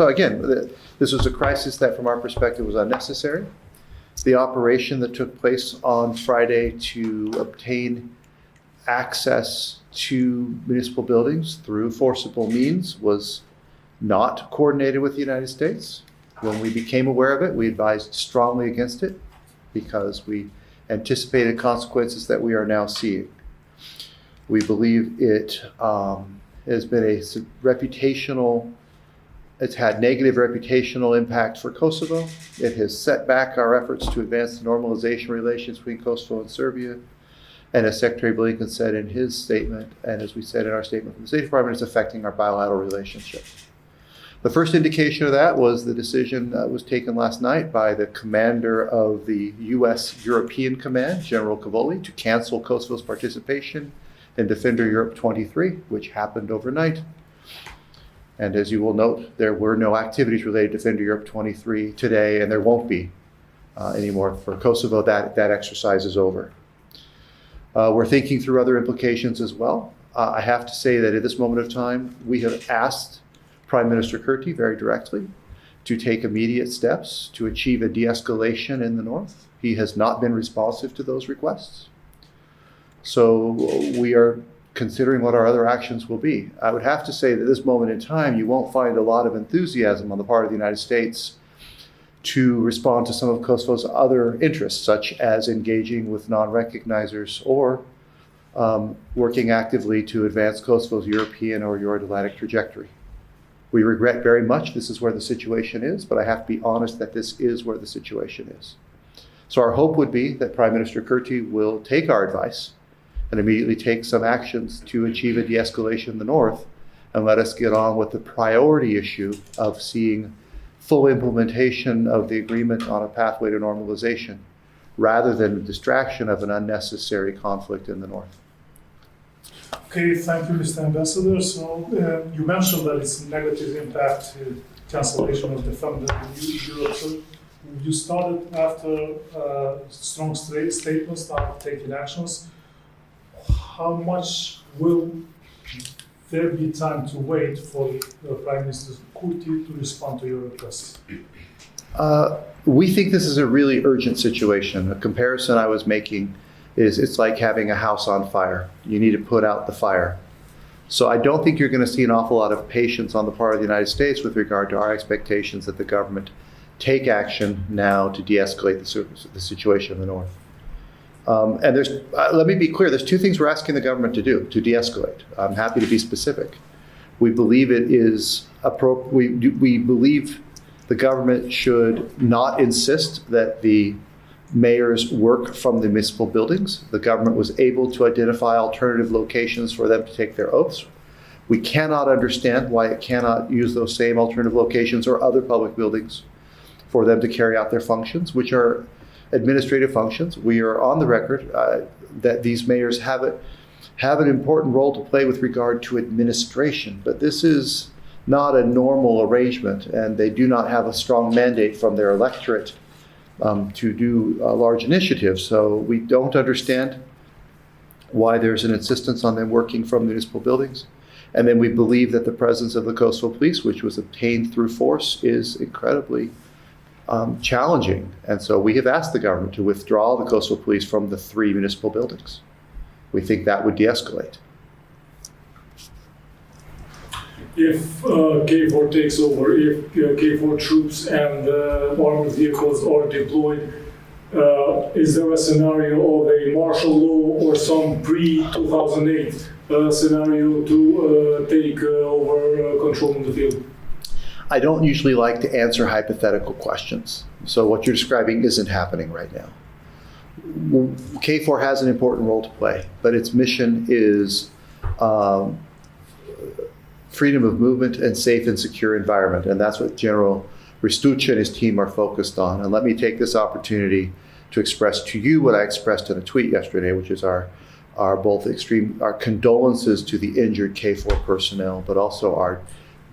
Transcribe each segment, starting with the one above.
So again, this was a crisis that from our perspective was unnecessary. The operation that took place on Friday to obtain access to municipal buildings through forcible means was not coordinated with the United States. When we became aware of it, we advised strongly against it because we anticipated consequences that we are now seeing. We believe it has been it's had negative reputational impact for Kosovo. It has set back our efforts to advance the normalization relations between Kosovo and Serbia. And as Secretary Blinken said in his statement, and as we said in our statement from the State Department, it's affecting our bilateral relationship. The first indication of that was the decision that was taken last night by the commander of the U.S. European Command, General Cavoli, to cancel Kosovo's participation in Defender Europe 23, which happened overnight. And as you will note, there were no activities related to Defender Europe 23 today, and there won't be anymore for Kosovo. That exercise is over. We're thinking through other implications as well. I have to say that at this moment of time, we have asked Prime Minister Kurti very directly to take immediate steps to achieve a de-escalation in the north. He has not been responsive to those requests. So we are considering what our other actions will be. I would have to say that at this moment in time, you won't find a lot of enthusiasm on the part of the United States to respond to some of Kosovo's other interests, such as engaging with non-recognizers or working actively to advance Kosovo's European or Euro-Atlantic trajectory. We regret very much this is where the situation is, but I have to be honest that this is where the situation is. So our hope would be that Prime Minister Kurti will take our advice and immediately take some actions to achieve a de-escalation in the north and let us get on with the priority issue of seeing full implementation of the agreement on a pathway to normalization rather than the distraction of an unnecessary conflict in the north. Okay, thank you, Mr. Ambassador. So you mentioned that it's negative impact cancellation of Defender Europe. So you started after strong statements, started taking actions. How much will there be time to wait for Prime Minister Kurti to respond to your requests? We think this is a really urgent situation. A comparison I was making is it's like having a house on fire. You need to put out the fire. So I don't think you're going to see an awful lot of patience on the part of the United States with regard to our expectations that the government take action now to de-escalate the situation in the north. And let me be clear, there's two things we're asking the government to do to de-escalate. I'm happy to be specific. We believe it is we believe the government should not insist that the mayors work from the municipal buildings. The government was able to identify alternative locations for them to take their oaths. We cannot understand why it cannot use those same alternative locations or other public buildings for them to carry out their functions, which are administrative functions. We are on the record that these mayors have an important role to play with regard to administration, but this is not a normal arrangement, and they do not have a strong mandate from their electorate to do large initiatives. So we don't understand why there's an insistence on them working from municipal buildings. And then we believe that the presence of the Kosovo police, which was obtained through force, is incredibly challenging. And so we have asked the government to withdraw the Kosovo police from the 3 municipal buildings. We think that would de-escalate. If KFOR takes over, if KFOR troops and armored vehicles are deployed, is there a scenario of a martial law or some pre-2008 scenario to take over control in the field? I don't usually like to answer hypothetical questions. So what you're describing isn't happening right now. KFOR has an important role to play, but its mission is freedom of movement and safe and secure environment. And that's what General Ristucci and his team are focused on. And let me take this opportunity to express to you what I expressed in a tweet yesterday, which is our condolences to the injured KFOR personnel, but also our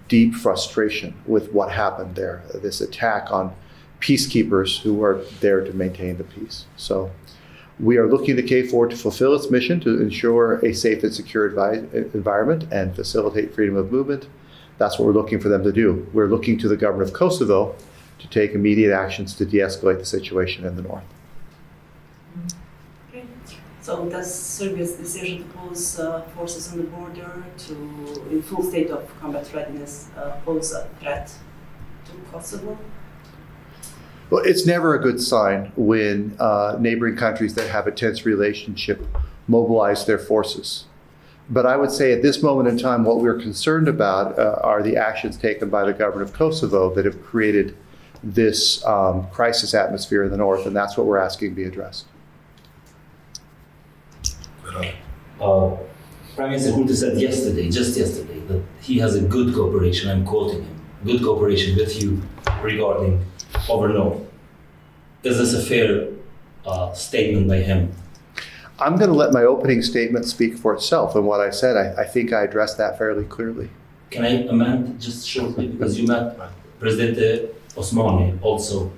deep frustration with what happened there, this attack on peacekeepers who are there to maintain the peace. So we are looking to KFOR to fulfill its mission to ensure a safe and secure environment and facilitate freedom of movement. That's what we're looking for them to do. We're looking to the government of Kosovo to take immediate actions to de-escalate the situation in the north. Okay. So does Serbia's decision to pose forces on the border in full state of combat readiness pose a threat to Kosovo? Well, it's never a good sign when neighboring countries that have a tense relationship mobilize their forces. But I would say at this moment in time, what we're concerned about are the actions taken by the government of Kosovo that have created this crisis atmosphere in the north, and that's what we're asking to be addressed. Prime Minister Kurti said just yesterday, that he has a good cooperation, I'm quoting him, good cooperation with you regarding over north. Is this a fair statement by him? I'm going to let my opening statement speak for itself, and what I said, I think I addressed that fairly clearly. Can I amend just shortly, because you met President Osmani also.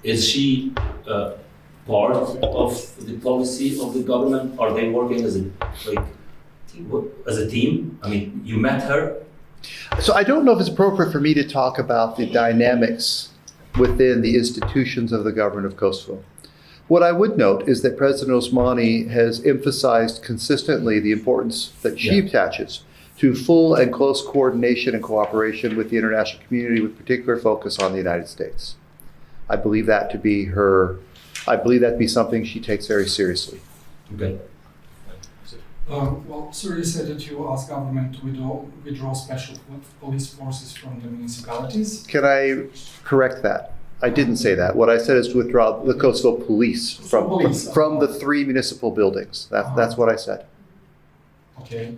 Is she part of the policy of the government? Are they working as a team? I mean, you met her. So I don't know if it's appropriate for me to talk about the dynamics within the institutions of the government of Kosovo. What I would note is that President Osmani has emphasized consistently the importance that she attaches to full and close coordination and cooperation with the international community, with particular focus on the United States. I believe that to be something she takes very seriously. Okay. Well, sir, you said that you asked government to withdraw special police forces from the municipalities. Can I correct that? I didn't say that. What I said is to withdraw the Kosovo police from the 3 municipal buildings. That's what I said. Okay,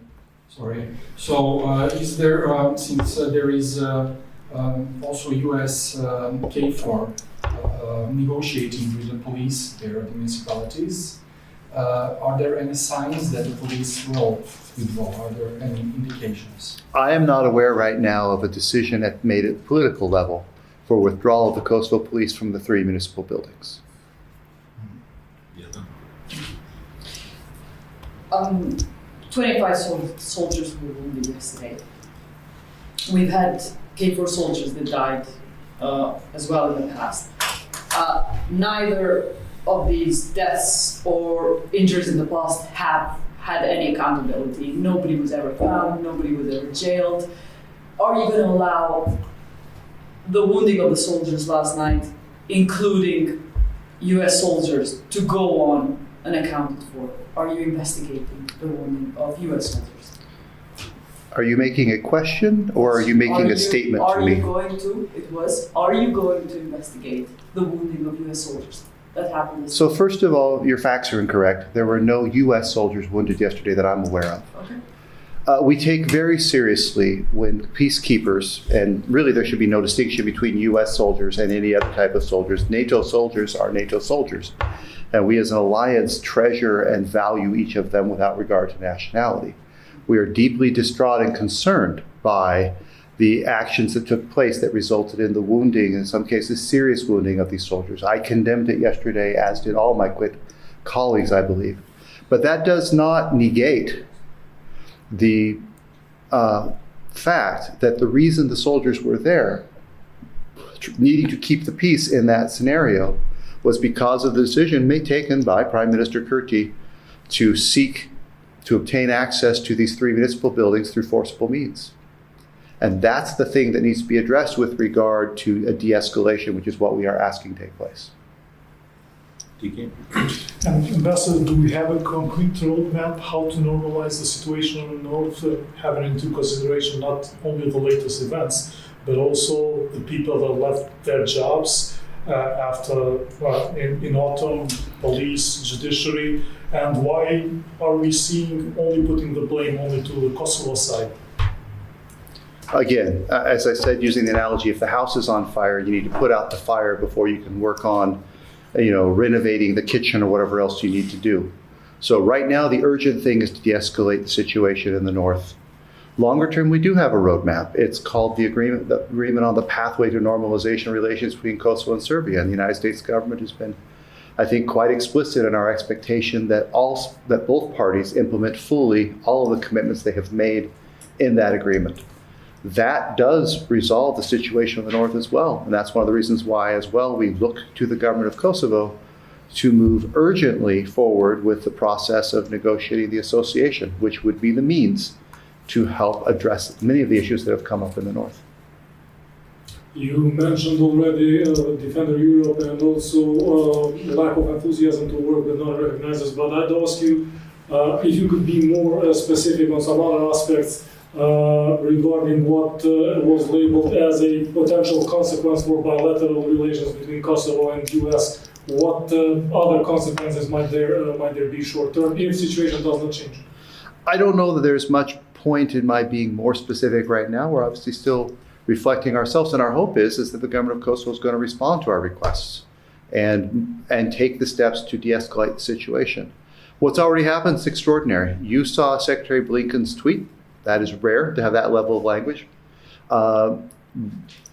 sorry. So is there, since there is also US KFOR negotiating with the police there at the municipalities, are there any signs that the police will withdraw? Are there any indications? I am not aware right now of a decision made at the political level for withdrawal of the Kosovo police from the 3 municipal buildings. 25 soldiers were wounded yesterday. We've had KFOR soldiers that died as well in the past. Neither of these deaths or injuries in the past have had any accountability. Nobody was ever found, nobody was ever jailed. Are you going to allow the wounding of the soldiers last night, including US soldiers, to go on unaccounted for? Are you investigating the wounding of US soldiers? Are you making a question or are you making a statement to me? Are you going to investigate the wounding of US soldiers that happened this So first of all, your facts are incorrect. There were no US soldiers wounded yesterday that I'm aware of. Okay. We take very seriously when peacekeepers, and really there should be no distinction between US soldiers and any other type of soldiers. NATO soldiers are NATO soldiers. And we as an alliance treasure and value each of them without regard to nationality. We are deeply distraught and concerned by the actions that took place that resulted in the wounding, in some cases serious wounding of these soldiers. I condemned it yesterday, as did all my colleagues, I believe. But that does not negate the fact that the reason the soldiers were there, needing to keep the peace in that scenario, was because of the decision taken by Prime Minister Kurti to seek to obtain access to these 3 municipal buildings through forcible means. And that's the thing that needs to be addressed with regard to a de-escalation, which is what we are asking take place. And Ambassador, do we have a concrete roadmap how to normalize the situation in the north, having into consideration not only the latest events, but also the people that left their jobs after in autumn, police, judiciary, and why are we seeing only putting the blame only to the Kosovo side? Again, as I said, using the analogy, if the house is on fire, you need to put out the fire before you can work on renovating the kitchen or whatever else you need to do. So right now, the urgent thing is to de-escalate the situation in the north. Longer term, we do have a roadmap. It's called the agreement on the pathway to normalization relations between Kosovo and Serbia. And the United States government has been, I think, quite explicit in our expectation that both parties implement fully all of the commitments they have made in that agreement. that does resolve the situation in the north as well. And that's one of the reasons why, as well, we look to the government of Kosovo to move urgently forward with the process of negotiating the association, which would be the means to help address many of the issues that have come up in the north. You mentioned already Defender Europe and also lack of enthusiasm to work with non-recognizers, but I'd ask you if you could be more specific on some other aspects regarding what was labeled as a potential consequence for bilateral relations between Kosovo and US. What other consequences might there be short term if the situation does not change? I don't know that there's much point in my being more specific right now. We're obviously still reflecting ourselves, and our hope is that the government of Kosovo is going to respond to our requests and take the steps to de-escalate the situation. What's already happened is extraordinary. You saw Secretary Blinken's tweet. That is rare to have that level of language.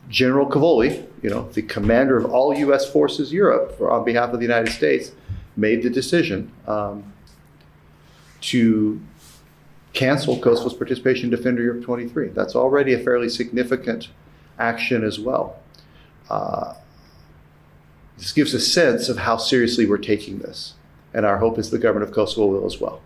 General Cavoli, the commander of all U.S. forces Europe, on behalf of the United States, made the decision to cancel Kosovo's participation in Defender Europe 23. That's already a fairly significant action as well. This gives a sense of how seriously we're taking this, and our hope is the government of Kosovo will as well.